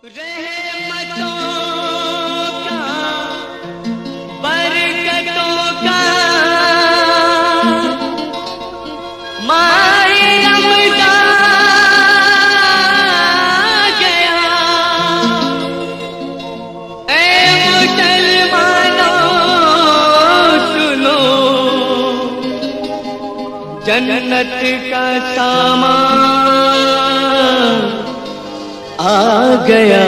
रहमतों का बरकतों का माए रमज़ान गया। ऐ मुसलमानों सुनो, जन्नत का सामान आ गया।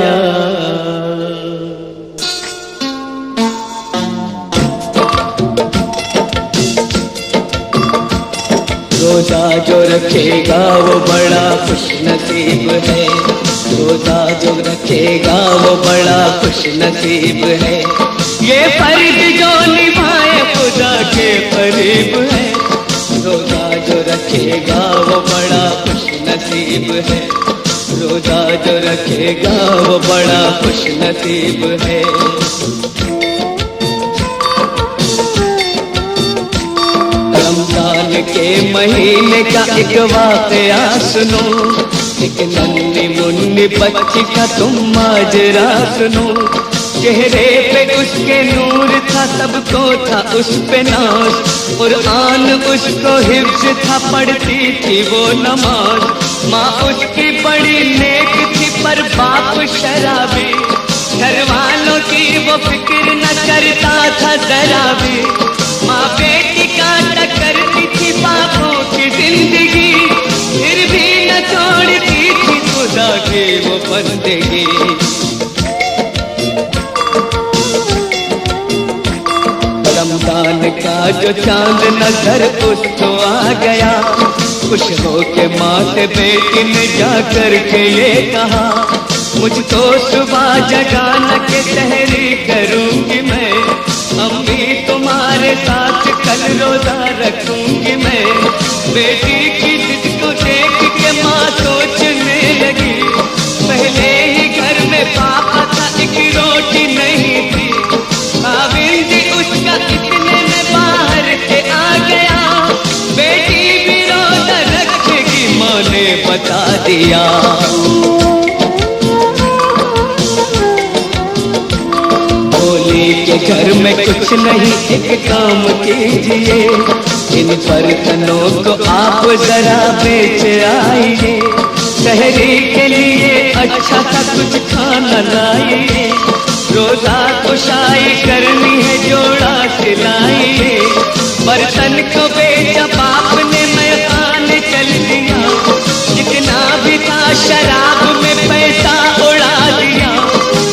रोजा जो रखेगा वो बड़ा खुशनसीब है। रोजा जो रखेगा वो बड़ा खुशनसीब है। ये फर्ज जो निभाए खुदा के करीब है। रोजा जो रखेगा वो बड़ा खुशनसीब है। रोजा जो रखेगा वो बड़ा खुशनसीब है। रमजान के महीने का एक वाक़या सुनो, एक नन्ही मुन्नी बच्ची का तुम माजरा सुनो। चेहरे पे उसके नूर था, सबको था उस पे नाज। कुरान उसको हिफ्ज़ था, पढ़ती थी वो नमाज। माँ उसकी बड़ी नेक थी पर बाप शराबी। घर वालों की वो फिक्र न करता था जरा भी। माँ बेटी का करती थी बापों की जिंदगी, फिर भी न छोड़ती थी खुदा की वो बंदगी। रमजान का जो चांद नजर उसको आ गया। खुश हो के माँ से बेटी ने जा कर के ये कहा, मुझको सुबह जगाना के सहरी करूंगी मैं। अम्मी तुम्हारे साथ कल रोजा रखूंगी मैं। बेटी की जिद को देख के माँ सोचने लगी, पहले ही घर में पापा था, एक रोटी नहीं थी। खाविंद उसका इतने में बाहर से आ गया। बेटी भी रोजा रखेगी माँ ने बता दिया। के घर में कुछ नहीं, एक काम कीजिए, इन बर्तनों को आप जरा बेच आइए। शहरी के लिए अच्छा सा कुछ खाना लाइए। रोजा कुशाई करनी है, जोड़ा सिलाइए। बर्तन को बेचा बाप ने, मैं खाने चल दिया। जितना भी था शराब में पैसा उड़ा दिया।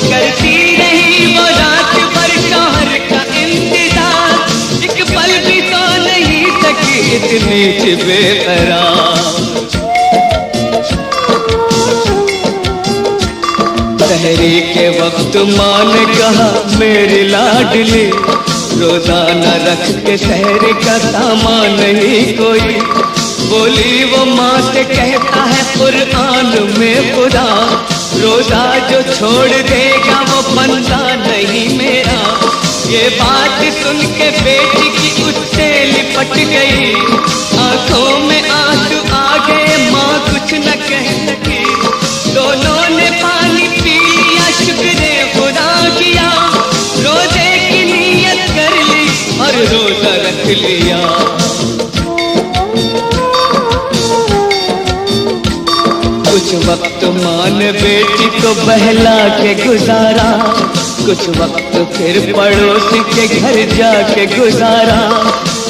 करती रही वो रात भर शौहर का इंतजार, एक पल भी तो नहीं सकी इतनी थी बेकरार। सहरी के वक्त माँ ने कहा, मेरी लाडली रोजाना रख के सहरी का सामान नहीं कोई। बोली वो माँ से कहता है कुरान में खुदा, रोजा जो छोड़ देगा वो बंदा नहीं मेरा। ये बात सुन के बेटी की उससे लिपट गई। आंखों में आंसू आ गए, माँ कुछ न कह सकी। दोनों ने पानी पी लिया, शुक्र खुदा किया। रोजे की नीयत कर ली और रोजा रख लिया। कुछ वक्त माँ ने बेटी को बहला के गुजारा। कुछ वक्त फिर पड़ोसी के घर जाके गुजारा।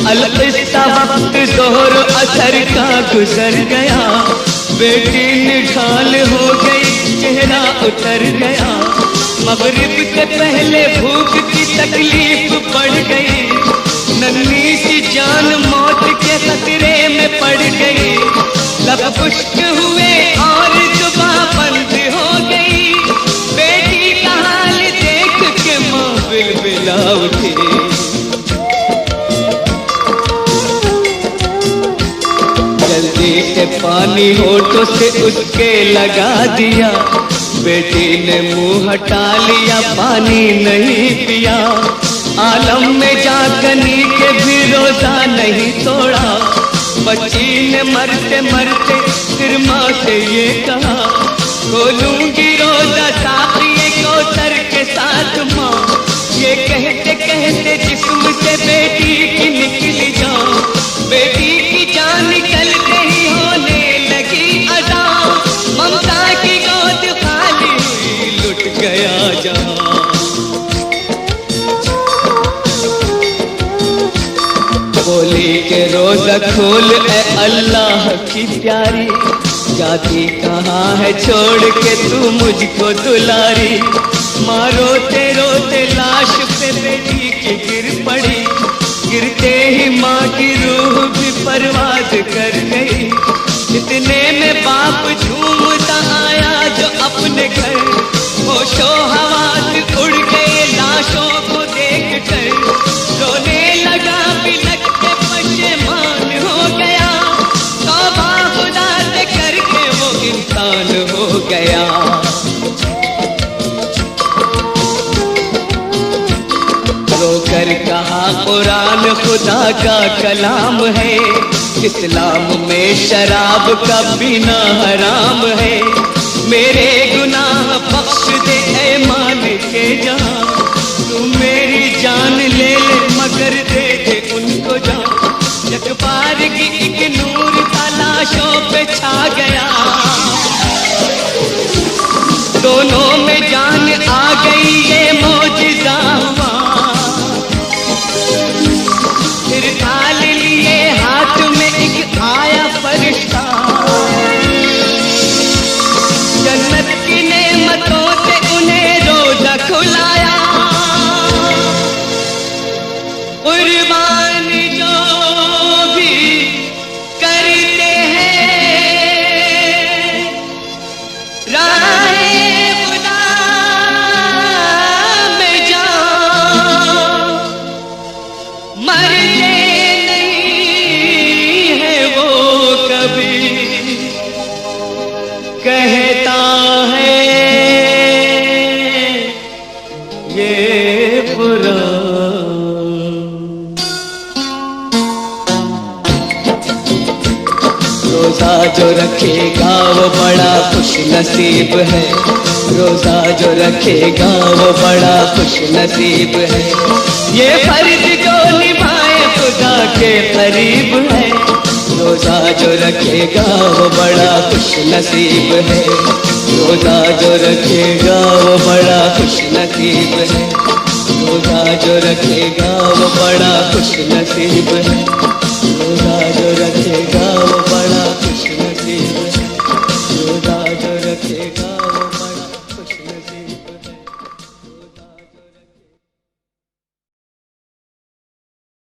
अलकिस्सा वक्त जोहर असर का गुजर गया। बेटी निढाल हो गई, चेहरा उतर गया। मगरिब से पहले भूख की तकलीफ बढ़ गई। नन्ही सी जान मौत के खतरे में पड़ गई। लब खुश्क हुए और जुबां बंद हो गई। बेटी का हाल देख के माँ बिलबिला उठी। जल्दी से पानी होठों से उसके लगा दिया। बेटी ने मुंह हटा लिया, पानी नहीं पिया। आलम में जागनी के भी रोजा नहीं तोड़ा। बच्ची ने मरते मरते फिर माँ से ये कहा, खोलूंगी रोजा। बेटी की निकली जान, बेटी की जान निकलते ही होने लगी अदा, ममता की गोद खाली हुई लुट गया जहां। बोली के रोजा खोल ए अल्लाह की प्यारी, जाती कहाँ है छोड़ के तू मुझको दुलारी। माँ रोते रोते लाश पे बेटी की गिर पड़ी, गिरते ही माँ की रूह भी परवाज कर गई। इतने में बाप झूमता आया जो अपने घर, होशो हवास उड़ गए लाशों को देख कर, रोने लगा बिलख के पशेमान हो गया, तौबा खुदा से करके वो इंसान हो गया। रोकर कहा कुरान खुदा का कलाम है, इस्लाम में शराब का पीना हराम है। मेरे गुनाह बख्श दे ऐ मालिक के जहां, तू मेरी जान ले ले मगर दे दे उनको जान। यकबार की एक नूर तलाशों पे छा गया, दोनों में जान आ गई ये मौजिज़ा हुआ। फिर थाल लिए हाथ में एक आया फरिश्ता, जन्नत की नेमतों से उन्हें रोजा खुलाया। कुर्बान जो भी करते हैं राहे खुदा में जान, मरते नहीं है वो कभी, कहता है ये पुराण। रोजा जो रखेगा वो बड़ा खुश नसीब है, रोजा जो रखेगा वो बड़ा खुश नसीब है। ये फर्ज जो निभाए खुदा के करीब है, रोजा जो रखेगा वो बड़ा खुश नसीब है। रोजा जो रखेगा वो बड़ा खुश नसीब है, रोजा जो रखेगा वो बड़ा खुश नसीब है। रोजा जो रखेगा वो बड़ा खुश नसीब है, रोजा जो रखेगा वो बड़ा खुश नसीब है।